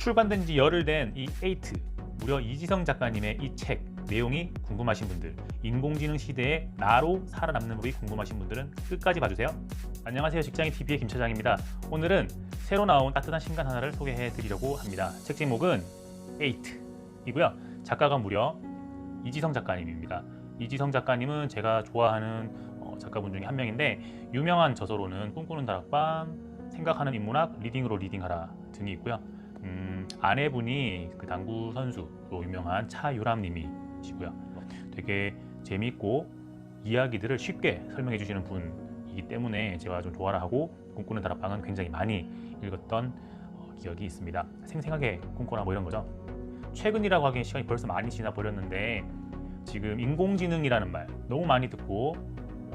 출간된 지 열흘 된 이 에이트, 무려 이지성 작가님의 이 책 내용이 궁금하신 분들, 인공지능 시대에 나로 살아남는 법이 궁금하신 분들은 끝까지 봐주세요. 안녕하세요, 직장인TV의 김 차장입니다. 오늘은 새로 나온 따뜻한 신간 하나를 소개해 드리려고 합니다. 책 제목은 에이트이고요. 작가가 무려 이지성 작가님입니다. 이지성 작가님은 제가 좋아하는 작가분 중에 한 명인데, 유명한 저서로는 꿈꾸는 다락방, 생각하는 인문학, 리딩으로 리딩하라 등이 있고요. 아내분이 그 당구 선수로 유명한 차유람님이시고요. 되게 재미있고 이야기들을 쉽게 설명해 주시는 분이기 때문에 제가 좀 좋아라 하고 꿈꾸는 다락방은 굉장히 많이 읽었던 기억이 있습니다. 생생하게 꿈꿔라 뭐 이런 거죠. 최근이라고 하기엔 시간이 벌써 많이 지나 버렸는데, 지금 인공지능이라는 말 너무 많이 듣고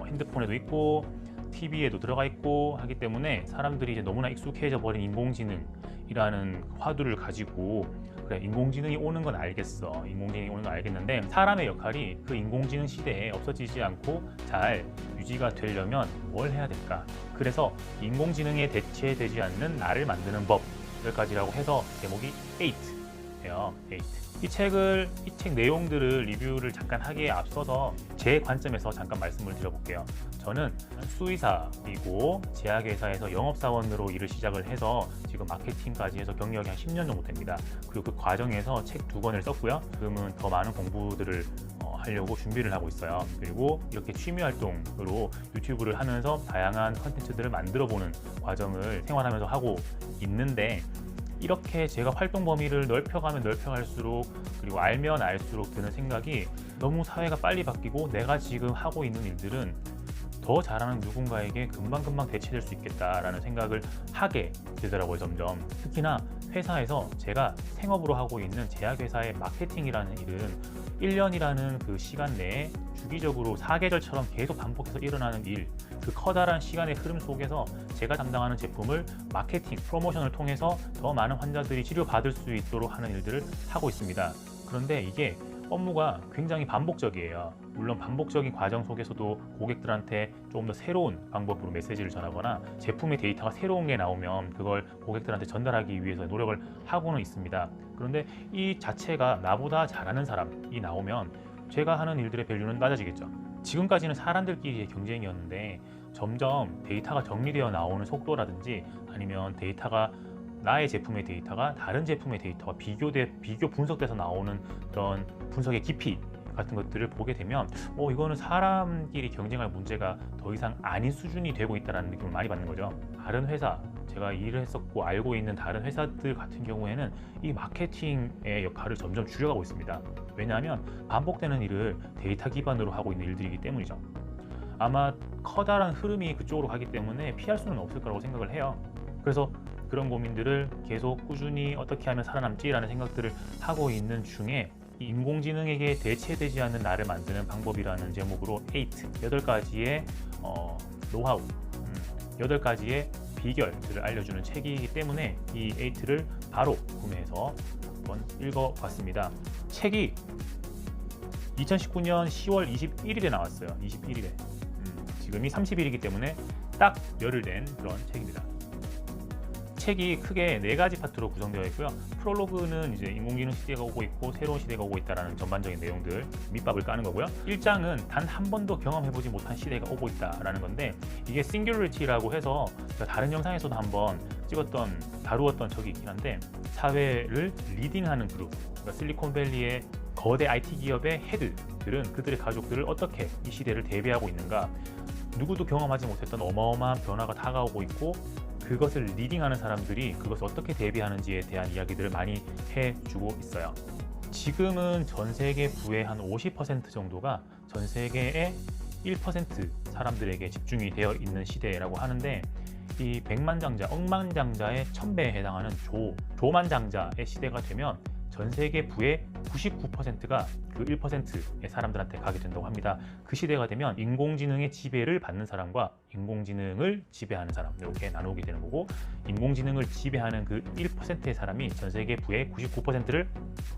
핸드폰에도 있고 TV에도 들어가 있고 하기 때문에 사람들이 이제 너무나 익숙해져 버린 인공지능이라는 화두를 가지고, 그래 인공지능이 오는 건 알겠어, 인공지능이 오는 건 알겠는데 사람의 역할이 그 인공지능 시대에 없어지지 않고 잘 유지가 되려면 뭘 해야 될까? 그래서 인공지능에 대체되지 않는 나를 만드는 법, 여기까지라고 해서 제목이 에이트예요. 에이트. 이 책 내용들을 리뷰를 잠깐 하기에 앞서서 제 관점에서 잠깐 말씀을 드려볼게요. 저는 수의사이고 제약회사에서 영업사원으로 일을 시작을 해서 지금 마케팅까지 해서 경력이 한 10년 정도 됩니다. 그리고 그 과정에서 책 2권을 썼고요. 지금은 더 많은 공부들을 하려고 준비를 하고 있어요. 그리고 이렇게 취미 활동으로 유튜브를 하면서 다양한 컨텐츠들을 만들어보는 과정을 생활하면서 하고 있는데, 이렇게 제가 활동 범위를 넓혀가면 넓혀갈수록, 그리고 알면 알수록 드는 생각이, 너무 사회가 빨리 바뀌고 내가 지금 하고 있는 일들은 더 잘하는 누군가에게 금방금방 대체될 수 있겠다라는 생각을 하게 되더라고요, 점점. 특히나 회사에서 제가 생업으로 하고 있는 제약회사의 마케팅이라는 일은 1년이라는 그 시간 내에 주기적으로 사계절처럼 계속 반복해서 일어나는 일, 그 커다란 시간의 흐름 속에서 제가 담당하는 제품을 마케팅, 프로모션을 통해서 더 많은 환자들이 치료받을 수 있도록 하는 일들을 하고 있습니다. 그런데 이게 업무가 굉장히 반복적이에요. 물론 반복적인 과정 속에서도 고객들한테 조금 더 새로운 방법으로 메시지를 전하거나 제품의 데이터가 새로운 게 나오면 그걸 고객들한테 전달하기 위해서 노력을 하고는 있습니다. 그런데 이 자체가 나보다 잘하는 사람이 나오면 제가 하는 일들의 밸류는 낮아지겠죠. 지금까지는 사람들끼리의 경쟁이었는데, 점점 데이터가 정리되어 나오는 속도라든지, 아니면 데이터가 나의 제품의 데이터가 다른 제품의 데이터와 비교 분석돼서 나오는 그런 분석의 깊이 같은 것들을 보게 되면 이거는 사람끼리 경쟁할 문제가 더 이상 아닌 수준이 되고 있다는 느낌을 많이 받는 거죠. 다른 회사, 제가 일을 했었고 알고 있는 다른 회사들 같은 경우에는 이 마케팅의 역할을 점점 줄여가고 있습니다. 왜냐하면 반복되는 일을 데이터 기반으로 하고 있는 일들이기 때문이죠. 아마 커다란 흐름이 그쪽으로 가기 때문에 피할 수는 없을 거라고 생각을 해요. 그래서 그런 고민들을 계속 꾸준히 어떻게 하면 살아남지라는 생각들을 하고 있는 중에, 인공지능에게 대체되지 않는 나를 만드는 방법이라는 제목으로 8가지의 노하우, 8가지의 비결들을 알려주는 책이기 때문에 이 8를 바로 구매해서 한번 읽어봤습니다. 책이 2019년 10월 21일에 나왔어요. 21일에. 지금이 30일이기 때문에 딱 열흘 된 그런 책입니다. 책이 크게 4가지 파트로 구성되어 있고요. 프롤로그는 이제 인공지능 시대가 오고 있고 새로운 시대가 오고 있다는 전반적인 내용들, 밑밥을 까는 거고요. 1장은 단 한 번도 경험해보지 못한 시대가 오고 있다라는 건데, 이게 싱귤리티라고 해서 제가 다른 영상에서도 한번 다루었던 적이 있긴 한데, 사회를 리딩하는 그룹, 그러니까 실리콘밸리의 거대 IT 기업의 헤드들은 그들의 가족들을 어떻게 이 시대를 대비하고 있는가, 누구도 경험하지 못했던 어마어마한 변화가 다가오고 있고, 그것을 리딩하는 사람들이 그것을 어떻게 대비하는지에 대한 이야기들을 많이 해주고 있어요. 지금은 전 세계 부의 한 50% 정도가 전 세계의 1% 사람들에게 집중이 되어 있는 시대라고 하는데, 이 백만장자, 억만장자의 1000배에 해당하는 조만장자의 시대가 되면 전 세계 부의 99%가 그 1%의 사람들한테 가게 된다고 합니다. 그 시대가 되면 인공지능의 지배를 받는 사람과 인공지능을 지배하는 사람, 이렇게 나누게 되는 거고, 인공지능을 지배하는 그 1%의 사람이 전 세계 부의 99%를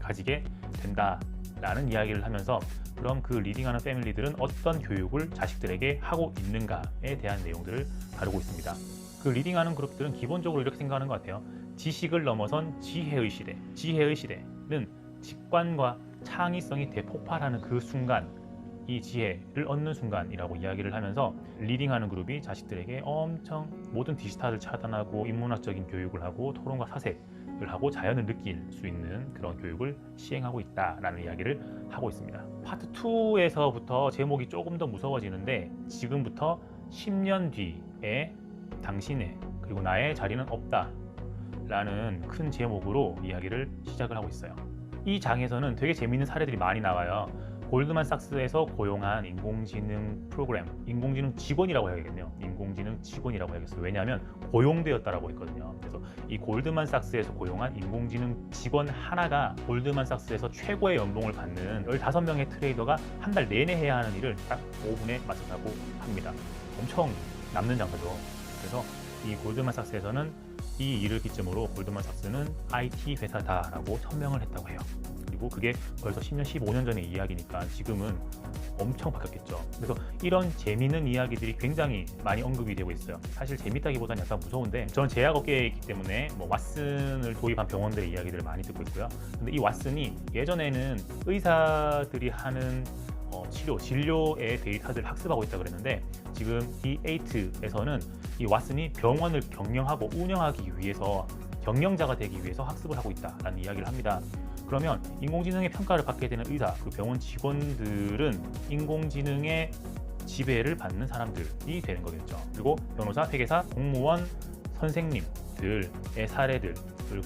가지게 된다라는 이야기를 하면서, 그럼 그 리딩하는 패밀리들은 어떤 교육을 자식들에게 하고 있는가에 대한 내용들을 다루고 있습니다. 그 리딩하는 그룹들은 기본적으로 이렇게 생각하는 것 같아요. 지식을 넘어선 지혜의 시대. 지혜의 시대는 직관과 창의성이 대폭발하는 그 순간, 이 지혜를 얻는 순간이라고 이야기를 하면서 리딩하는 그룹이 자식들에게 엄청 모든 디지털을 차단하고 인문학적인 교육을 하고 토론과 사색을 하고 자연을 느낄 수 있는 그런 교육을 시행하고 있다라는 이야기를 하고 있습니다. 파트 2에서부터 제목이 조금 더 무서워지는데, 지금부터 10년 뒤에 당신의 그리고 나의 자리는 없다 라는 큰 제목으로 이야기를 시작을 하고 있어요. 이 장에서는 되게 재미있는 사례들이 많이 나와요. 골드만삭스에서 고용한 인공지능 프로그램, 인공지능 직원이라고 해야겠네요. 인공지능 직원이라고 해야겠어요. 왜냐하면 고용되었다라고 했거든요. 그래서 이 골드만삭스에서 고용한 인공지능 직원 하나가 골드만삭스에서 최고의 연봉을 받는 15명의 트레이더가 한 달 내내 해야 하는 일을 딱 5분에 마쳐서 하고 합니다. 엄청 남는 장사죠. 그래서 이 골드만삭스에서는 이 일을 기점으로 골드만삭스는 IT 회사다라고 천명을 했다고 해요. 그리고 그게 벌써 10년, 15년 전의 이야기니까 지금은 엄청 바뀌었겠죠. 그래서 이런 재미있는 이야기들이 굉장히 많이 언급이 되고 있어요. 사실 재밌다기보다는 약간 무서운데, 저는 제약업계에 있기 때문에 왓슨을 도입한 병원들의 이야기들을 많이 듣고 있고요. 근데 이 왓슨이 예전에는 의사들이 하는 진료의 데이터들을 학습하고 있다고 그랬는데, 지금 D8에서는 이 왓슨이 병원을 경영하고 운영하기 위해서 경영자가 되기 위해서 학습을 하고 있다라는 이야기를 합니다. 그러면 인공지능의 평가를 받게 되는 의사, 그 병원 직원들은 인공지능의 지배를 받는 사람들이 되는 거겠죠. 그리고 변호사, 회계사, 공무원, 선생님들의 사례들을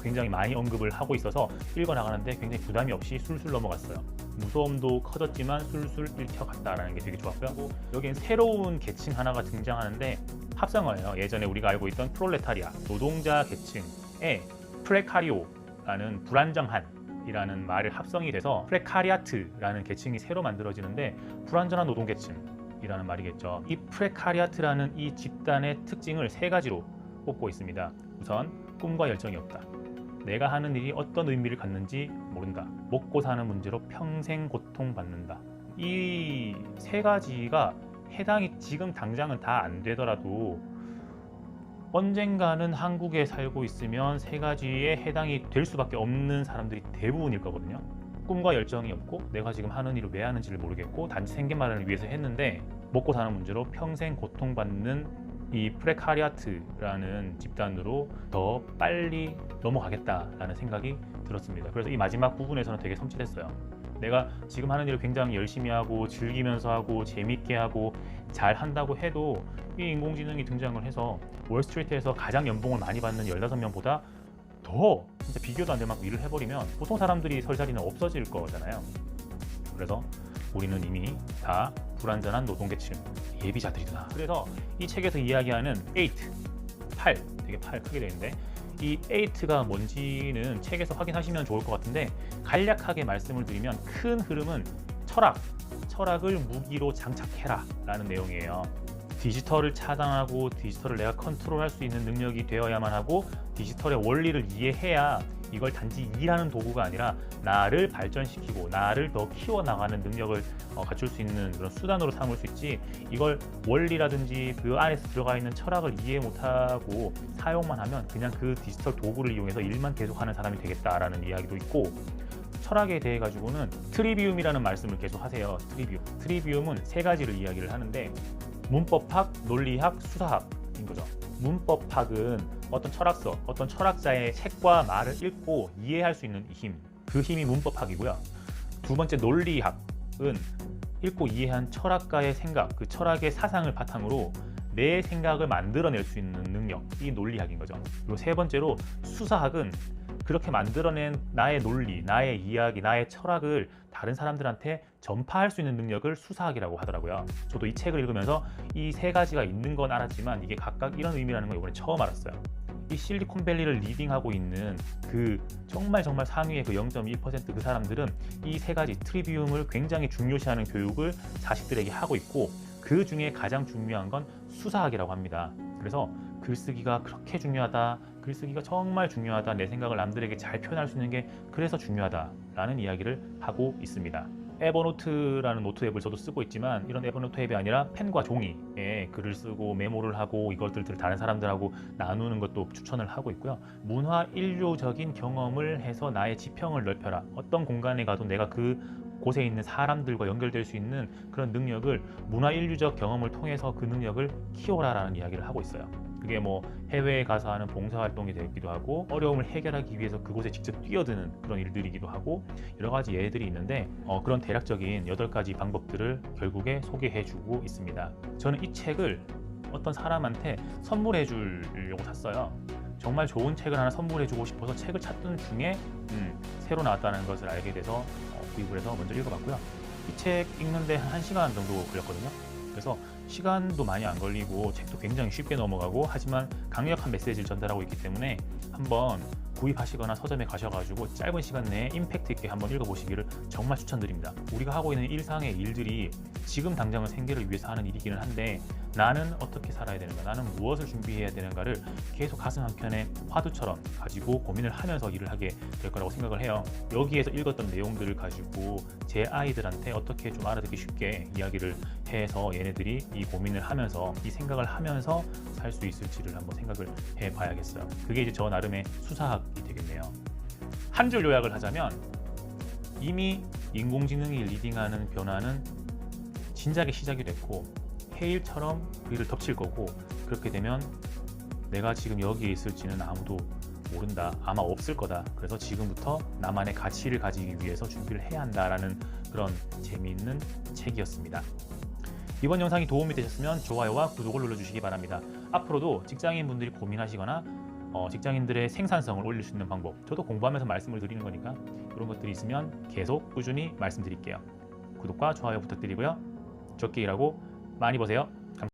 굉장히 많이 언급을 하고 있어서 읽어나가는데 굉장히 부담이 없이 술술 넘어갔어요. 무서움도 커졌지만 술술 읽혀갔다라는 게 되게 좋았고요. 여기엔 새로운 계층 하나가 등장하는데 합성어예요. 예전에 우리가 알고 있던 프롤레타리아, 노동자 계층의 프레카리오라는 불안정한이라는 말을 합성이 돼서 프레카리아트라는 계층이 새로 만들어지는데, 불안전한 노동 계층이라는 말이겠죠. 이 프레카리아트라는 이 집단의 특징을 3가지로 꼽고 있습니다. 우선 꿈과 열정이 없다. 내가 하는 일이 어떤 의미를 갖는지 모른다. 먹고 사는 문제로 평생 고통받는다. 이 3가지가 해당이 지금 당장은 다 안 되더라도 언젠가는 한국에 살고 있으면 3가지에 해당이 될 수밖에 없는 사람들이 대부분일 거거든요. 꿈과 열정이 없고 내가 지금 하는 일을 왜 하는지를 모르겠고 단지 생계만을 위해서 했는데 먹고 사는 문제로 평생 고통받는 이 프레카리아트라는 집단으로 더 빨리 넘어가겠다라는 생각이 들었습니다. 그래서 이 마지막 부분에서는 되게 섬찟했어요. 내가 지금 하는 일을 굉장히 열심히 하고 즐기면서 하고 재밌게 하고 잘 한다고 해도 이 인공지능이 등장을 해서 월스트리트에서 가장 연봉을 많이 받는 15명보다 더 진짜 비교도 안 될 만큼 일을 해버리면 보통 사람들이 설 자리는 없어질 거잖아요. 그래서 우리는 이미 다 불완전한 노동계층 예비자들이구나. 그래서 이 책에서 이야기하는 8, 되게 8 크게 되어 있는데, 이 8가 뭔지는 책에서 확인하시면 좋을 것 같은데, 간략하게 말씀을 드리면 큰 흐름은 철학을 무기로 장착해라 라는 내용이에요. 디지털을 차단하고 디지털을 내가 컨트롤할 수 있는 능력이 되어야만 하고, 디지털의 원리를 이해해야 이걸 단지 일하는 도구가 아니라 나를 발전시키고 나를 더 키워나가는 능력을 갖출 수 있는 그런 수단으로 삼을 수 있지, 이걸 원리라든지 그 안에서 들어가 있는 철학을 이해 못하고 사용만 하면 그냥 그 디지털 도구를 이용해서 일만 계속하는 사람이 되겠다라는 이야기도 있고, 철학에 대해 가지고는 트리비움이라는 말씀을 계속 하세요. 트리비움은 3가지를 이야기를 하는데, 문법학, 논리학, 수사학인 거죠. 문법학은 어떤 철학서, 어떤 철학자의 책과 말을 읽고 이해할 수 있는 힘, 그 힘이 문법학이고요. 2번째 논리학은 읽고 이해한 철학가의 생각, 그 철학의 사상을 바탕으로 내 생각을 만들어낼 수 있는 능력이 논리학인 거죠. 그리고 3번째로 수사학은 그렇게 만들어낸 나의 논리, 나의 이야기, 나의 철학을 다른 사람들한테 전파할 수 있는 능력을 수사학이라고 하더라고요. 저도 이 책을 읽으면서 이 3가지가 있는 건 알았지만 이게 각각 이런 의미라는 걸 이번에 처음 알았어요. 이 실리콘밸리를 리딩하고 있는 그 정말 상위의 그 0.1% 그 사람들은 이 3가지 트리비움을 굉장히 중요시하는 교육을 자식들에게 하고 있고, 그 중에 가장 중요한 건 수사학이라고 합니다. 그래서 글쓰기가 그렇게 중요하다, 글쓰기가 정말 중요하다, 내 생각을 남들에게 잘 표현할 수 있는 게 그래서 중요하다라는 이야기를 하고 있습니다. 에버노트라는 노트 앱을 저도 쓰고 있지만 이런 에버노트 앱이 아니라 펜과 종이에 글을 쓰고 메모를 하고 이것들을 다른 사람들하고 나누는 것도 추천을 하고 있고요. 문화 인류적인 경험을 해서 나의 지평을 넓혀라. 어떤 공간에 가도 내가 그 곳에 있는 사람들과 연결될 수 있는 그런 능력을 문화 인류적 경험을 통해서 그 능력을 키워라라는 이야기를 하고 있어요. 그게 뭐 해외에 가서 하는 봉사활동이 되기도 하고 어려움을 해결하기 위해서 그곳에 직접 뛰어드는 그런 일들이기도 하고 여러 가지 예들이 있는데 그런 대략적인 8가지 방법들을 결국에 소개해주고 있습니다. 저는 이 책을 어떤 사람한테 선물해 주려고 샀어요. 정말 좋은 책을 하나 선물해 주고 싶어서 책을 찾던 중에 새로 나왔다는 것을 알게 돼서 구입을 해서 먼저 읽어봤고요. 이 책 읽는데 한 1시간 정도 걸렸거든요. 그래서 시간도 많이 안 걸리고 책도 굉장히 쉽게 넘어가고 하지만 강력한 메시지를 전달하고 있기 때문에 한번 구입하시거나 서점에 가셔가지고 짧은 시간 내에 임팩트 있게 한번 읽어보시기를 정말 추천드립니다. 우리가 하고 있는 일상의 일들이 지금 당장의 생계를 위해서 하는 일이기는 한데 나는 어떻게 살아야 되는가, 나는 무엇을 준비해야 되는가를 계속 가슴 한켠에 화두처럼 가지고 고민을 하면서 일을 하게 될 거라고 생각을 해요. 여기에서 읽었던 내용들을 가지고 제 아이들한테 어떻게 좀 알아듣기 쉽게 이야기를 해서 얘네들이 이 고민을 하면서 이 생각을 하면서 살 수 있을지를 한번 생각을 해봐야겠어요. 그게 이제 저 나름의 수사학이 되겠네요. 한 줄 요약을 하자면 이미 인공지능이 리딩하는 변화는 진작에 시작이 됐고 해일처럼 우리를 덮칠 거고 그렇게 되면 내가 지금 여기에 있을지는 아무도 모른다. 아마 없을 거다. 그래서 지금부터 나만의 가치를 가지기 위해서 준비를 해야 한다라는 그런 재미있는 책이었습니다. 이번 영상이 도움이 되셨으면 좋아요와 구독을 눌러주시기 바랍니다. 앞으로도 직장인분들이 고민하시거나 직장인들의 생산성을 올릴 수 있는 방법, 저도 공부하면서 말씀을 드리는 거니까 이런 것들이 있으면 계속 꾸준히 말씀드릴게요. 구독과 좋아요 부탁드리고요. 적게 일하고 많이 버세요.